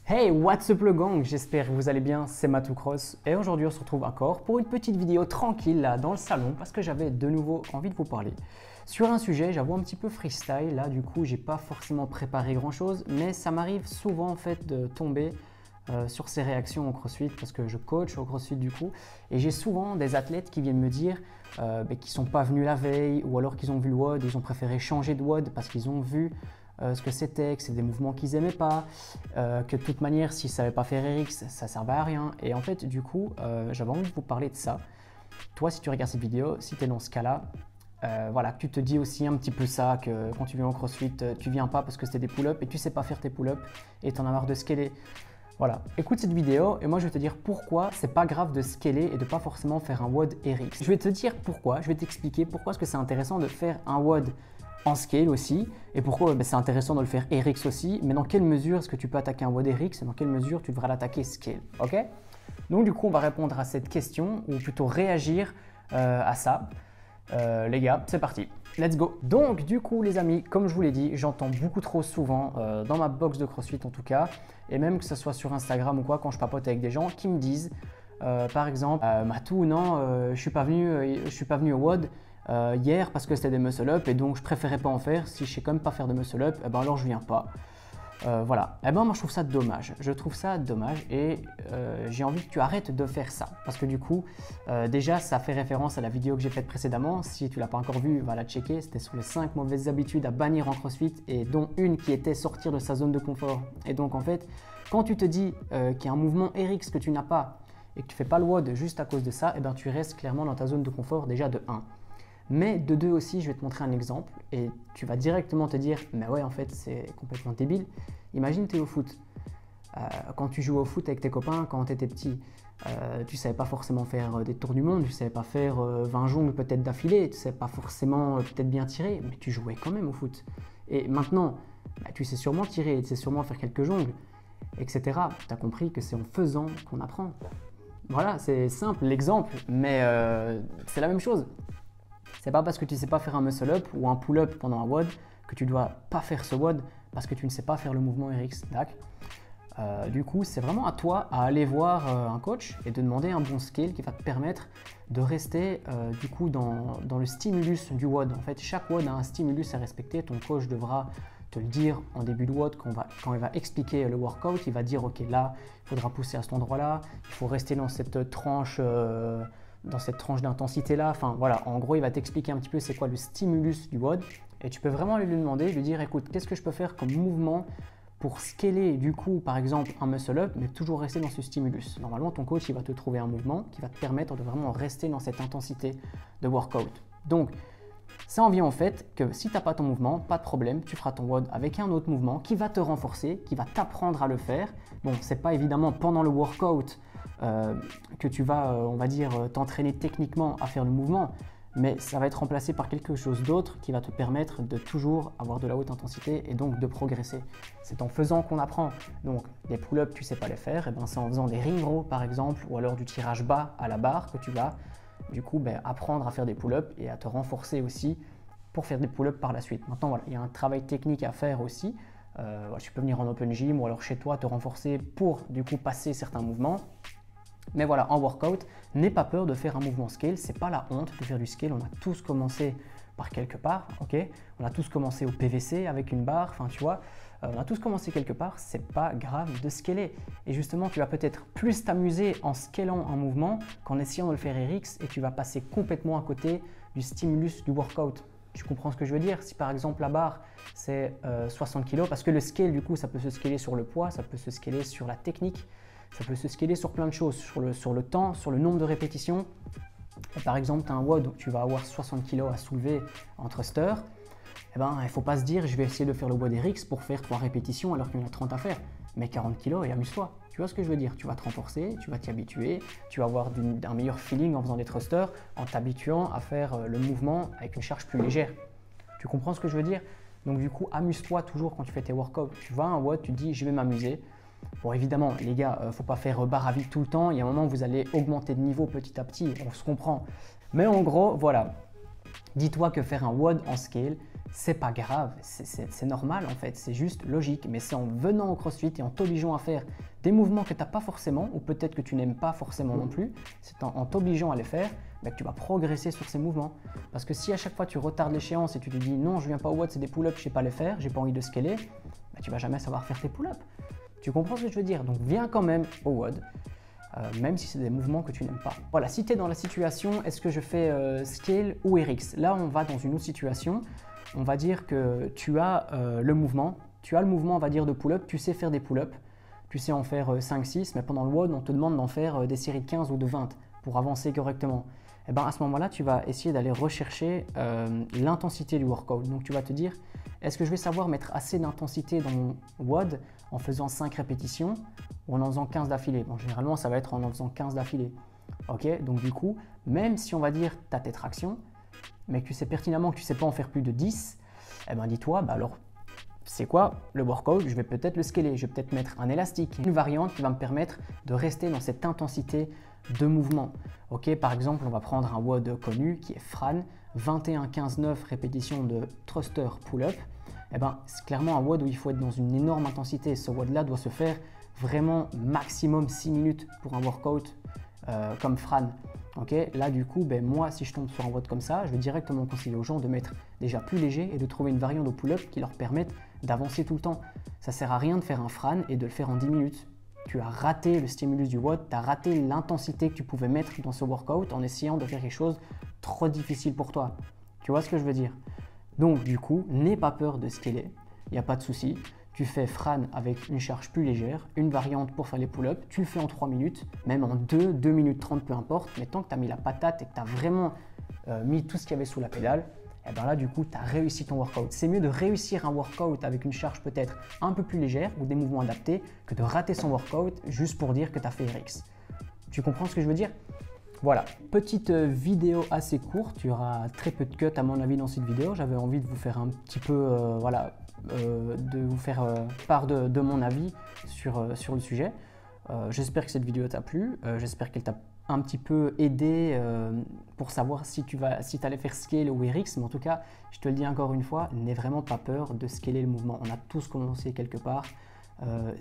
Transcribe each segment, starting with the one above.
Hey, what's up le gang? J'espère que vous allez bien, c'est Matoucross et aujourd'hui on se retrouve encore pour une petite vidéo tranquille là dans le salon parce que j'avais de nouveau envie de vous parler sur un sujet, j'avoue un petit peu freestyle là, du coup j'ai pas forcément préparé grand chose mais ça m'arrive souvent en fait de tomber sur ces réactions au CrossFit parce que je coach au CrossFit du coup et j'ai souvent des athlètes qui viennent me dire qu'ils sont pas venus la veille ou alors qu'ils ont vu le WOD, ils ont préféré changer de WOD parce qu'ils ont vu ce que c'était, que c'est des mouvements qu'ils n'aimaient pas, que de toute manière, s'ils ne savaient pas faire RX, ça ne servait à rien. Et en fait, du coup, j'avais envie de vous parler de ça. Toi, si tu regardes cette vidéo, si tu es dans ce cas-là, voilà, tu te dis aussi un petit peu ça, que quand tu viens au CrossFit, tu viens pas parce que c'était des pull-ups et tu sais pas faire tes pull-ups et tu en as marre de scaler. Voilà, écoute cette vidéo et moi je vais te dire pourquoi c'est pas grave de scaler et de pas forcément faire un WOD RX. Je vais te dire pourquoi, je vais t'expliquer pourquoi est-ce que c'est intéressant de faire un WOD en scale aussi et pourquoi c'est intéressant de le faire RX aussi, mais dans quelle mesure est-ce que tu peux attaquer un WOD RX et dans quelle mesure tu devras l'attaquer scale, ok? Donc du coup on va répondre à cette question ou plutôt réagir à ça. Les gars, c'est parti, let's go. Donc du coup les amis, comme je vous l'ai dit, j'entends beaucoup trop souvent dans ma box de CrossFit en tout cas, et même que ce soit sur Instagram ou quoi, quand je papote avec des gens qui me disent par exemple, Matou, non, je suis pas venu au WOD hier parce que c'était des muscle-up et donc je préférais pas en faire. Si je sais quand même pas faire de muscle-up, eh ben alors je viens pas. Voilà, eh ben moi je trouve ça dommage, et j'ai envie que tu arrêtes de faire ça parce que du coup déjà ça fait référence à la vidéo que j'ai faite précédemment. Si tu l'as pas encore vue, va la checker, c'était sur les 5 mauvaises habitudes à bannir en CrossFit et dont une qui était sortir de sa zone de confort. Et donc en fait, quand tu te dis qu'il y a un mouvement RX que tu n'as pas et que tu fais pas le WOD juste à cause de ça, eh ben tu restes clairement dans ta zone de confort déjà de 1. Mais de 2 aussi, je vais te montrer un exemple et tu vas directement te dire mais ouais en fait c'est complètement débile. Imagine tu es au foot, quand tu joues au foot avec tes copains quand tu étais petit, tu savais pas forcément faire des tours du monde, tu savais pas faire 20 jongles peut-être d'affilée, tu savais pas forcément peut-être bien tirer, mais tu jouais quand même au foot. Et maintenant, tu sais sûrement tirer, tu sais sûrement faire quelques jongles, etc. Tu as compris que c'est en faisant qu'on apprend. Voilà, c'est simple l'exemple, mais c'est la même chose. C'est pas parce que tu ne sais pas faire un muscle-up ou un pull-up pendant un WOD que tu dois pas faire ce WOD parce que tu ne sais pas faire le mouvement RX. Du coup, c'est vraiment à toi à aller voir un coach et de demander un bon scale qui va te permettre de rester du coup dans le stimulus du WOD. En fait, chaque WOD a un stimulus à respecter. Ton coach devra te le dire en début de WOD quand il va expliquer le workout. Il va dire ok, là, il faudra pousser à cet endroit-là, il faut rester dans cette tranche d'intensité là, enfin voilà, en gros il va t'expliquer un petit peu c'est quoi le stimulus du WOD et tu peux vraiment lui demander, lui dire écoute, qu'est-ce que je peux faire comme mouvement pour scaler du coup par exemple un muscle up mais toujours rester dans ce stimulus. Normalement ton coach il va te trouver un mouvement qui va te permettre de vraiment rester dans cette intensité de workout. Donc ça en vient au fait que si tu n'as pas ton mouvement, pas de problème, tu feras ton WOD avec un autre mouvement qui va te renforcer, qui va t'apprendre à le faire. Bon, c'est pas évidemment pendant le workout que tu vas, on va dire, t'entraîner techniquement à faire le mouvement, mais ça va être remplacé par quelque chose d'autre qui va te permettre de toujours avoir de la haute intensité et donc de progresser. C'est en faisant qu'on apprend. Donc des pull-ups, tu sais pas les faire, et ben c'est en faisant des ring rows par exemple, ou alors du tirage bas à la barre que tu vas du coup apprendre à faire des pull-ups et à te renforcer aussi pour faire des pull-ups par la suite. Maintenant voilà, il y a un travail technique à faire aussi. Tu peux venir en open gym ou alors chez toi te renforcer pour du coup passer certains mouvements. Mais voilà, en workout, n'aie pas peur de faire un mouvement scale, c'est pas la honte de faire du scale, on a tous commencé par quelque part, ok? On a tous commencé au PVC avec une barre, enfin tu vois, on a tous commencé quelque part, c'est pas grave de scaler. Et justement, tu vas peut-être plus t'amuser en scalant un mouvement qu'en essayant de le faire RX et tu vas passer complètement à côté du stimulus du workout. Tu comprends ce que je veux dire? Si par exemple la barre c'est 60 kg, parce que le scale du coup ça peut se scaler sur le poids, ça peut se scaler sur la technique, ça peut se scaler sur plein de choses, sur le temps, sur le nombre de répétitions. Et par exemple, tu as un WOD où tu vas avoir 60 kg à soulever en thruster. Eh ben, il ne faut pas se dire je vais essayer de faire le WOD RX pour faire 3 répétitions alors qu'il y en a 30 à faire. Mais 40 kg et amuse-toi. Tu vois ce que je veux dire? Tu vas te renforcer, tu vas t'y habituer, tu vas avoir un meilleur feeling en faisant des thrusters, en t'habituant à faire le mouvement avec une charge plus légère. Tu comprends ce que je veux dire? Donc du coup, amuse-toi toujours quand tu fais tes workouts. Tu vas à un WOD, tu te dis je vais m'amuser. Bon évidemment les gars, faut pas faire barre à vide tout le temps, il y a un moment où vous allez augmenter de niveau petit à petit, on se comprend. Mais en gros, voilà, dis-toi que faire un WOD en scale, c'est pas grave, c'est normal en fait, c'est juste logique. Mais c'est en venant au CrossFit et en t'obligeant à faire des mouvements que tu n'as pas forcément, ou peut-être que tu n'aimes pas forcément non plus, c'est en t'obligeant à les faire que tu vas progresser sur ces mouvements. Parce que si à chaque fois tu retardes l'échéance et tu te dis non, je viens pas au WOD, c'est des pull-ups, je sais pas les faire, j'ai pas envie de scaler, tu vas jamais savoir faire tes pull-ups. Tu comprends ce que je veux dire? Donc viens quand même au WOD. Même si c'est des mouvements que tu n'aimes pas. Voilà, si tu es dans la situation, est-ce que je fais scale ou RX? Là, on va dans une autre situation. On va dire que tu as le mouvement, on va dire de pull-up, tu sais faire des pull-ups, tu sais en faire 5-6, mais pendant le WOD, on te demande d'en faire des séries de 15 ou de 20 pour avancer correctement. Et bien à ce moment-là, tu vas essayer d'aller rechercher l'intensité du workout. Donc tu vas te dire, est-ce que je vais savoir mettre assez d'intensité dans mon WOD en faisant 5 répétitions ou en faisant 15 d'affilée? Bon, généralement, ça va être en faisant 15 d'affilée. Ok, donc du coup, même si on va dire tu as tes tractions, mais que tu sais pertinemment que tu ne sais pas en faire plus de 10, eh ben dis-toi, alors c'est quoi le workout? Je vais peut-être le scaler, je vais peut-être mettre un élastique, une variante qui va me permettre de rester dans cette intensité de mouvement. Ok, par exemple, on va prendre un WOD connu qui est Fran, 21-15-9 répétitions de thruster pull-up. Eh ben, c'est clairement un WOD où il faut être dans une énorme intensité. Ce WOD-là doit se faire vraiment maximum 6 minutes pour un workout comme Fran. Okay, là, du coup, moi, si je tombe sur un WOD comme ça, je vais directement conseiller aux gens de mettre déjà plus léger et de trouver une variante au pull-up qui leur permette d'avancer tout le temps. Ça ne sert à rien de faire un Fran et de le faire en 10 minutes. Tu as raté le stimulus du WOD, tu as raté l'intensité que tu pouvais mettre dans ce workout en essayant de faire quelque chose trop difficile pour toi. Tu vois ce que je veux dire? Donc, du coup, n'aie pas peur de scaler, il n'y a pas de souci. Tu fais Fran avec une charge plus légère, une variante pour faire les pull-ups, tu le fais en 3 minutes, même en 2 minutes 30, peu importe, mais tant que tu as mis la patate et que tu as vraiment mis tout ce qu'il y avait sous la pédale, et bien là du coup tu as réussi ton workout. C'est mieux de réussir un workout avec une charge peut-être un peu plus légère ou des mouvements adaptés que de rater son workout juste pour dire que tu as fait RX. Tu comprends ce que je veux dire? Voilà, petite vidéo assez courte, il y aura très peu de cuts à mon avis dans cette vidéo. J'avais envie de vous faire un petit peu, de vous faire part de mon avis sur le sujet. J'espère que cette vidéo t'a plu, j'espère qu'elle t'a un petit peu aidé pour savoir si tu allais faire scale ou RX, mais en tout cas, je te le dis encore une fois, n'aie vraiment pas peur de scaler le mouvement. On a tous commencé quelque part.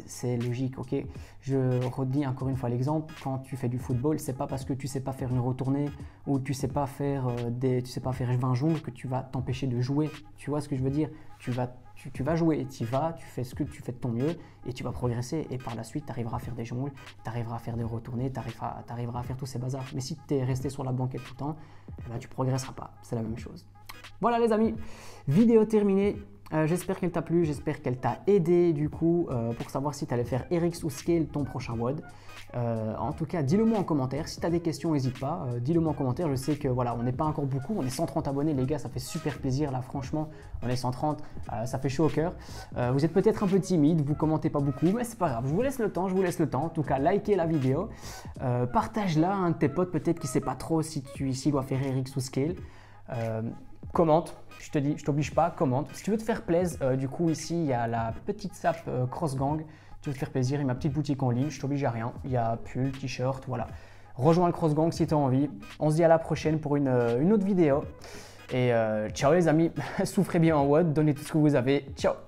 C'est logique, ok. Je redis encore une fois l'exemple, quand tu fais du football, c'est pas parce que tu sais pas faire une retournée ou tu sais pas faire 20 jongles que tu vas t'empêcher de jouer. Tu vois ce que je veux dire? Tu vas jouer, tu fais ce que tu fais de ton mieux et tu vas progresser et par la suite tu arriveras à faire des jongles, tu arriveras à faire des retournées, tu arriveras à faire tous ces bazars. Mais si tu es resté sur la banquette tout le temps, eh ben, tu progresseras pas, c'est la même chose. Voilà les amis, vidéo terminée. J'espère qu'elle t'a plu, j'espère qu'elle t'a aidé du coup pour savoir si tu allais faire RX ou Scale ton prochain WOD. En tout cas, dis-le moi en commentaire. Si tu as des questions, n'hésite pas, dis-le moi en commentaire. Je sais que voilà, on n'est pas encore beaucoup, on est 130 abonnés les gars, ça fait super plaisir là franchement, on est 130, ça fait chaud au cœur. Vous êtes peut-être un peu timide, vous commentez pas beaucoup, mais c'est pas grave, je vous laisse le temps, En tout cas, likez la vidéo, partage-la à un de tes potes peut-être qui sait pas trop si doit faire RX ou Scale. Commente, je t'oblige pas, commente. Si tu veux te faire plaisir, du coup ici il y a la petite sape CrossGang. Tu veux te faire plaisir, il y a ma petite boutique en ligne, je t'oblige à rien. Il y a pull, t-shirt, voilà. Rejoins le CrossGang si tu as envie. On se dit à la prochaine pour une autre vidéo. Et ciao les amis, souffrez bien en WOD, donnez tout ce que vous avez. Ciao.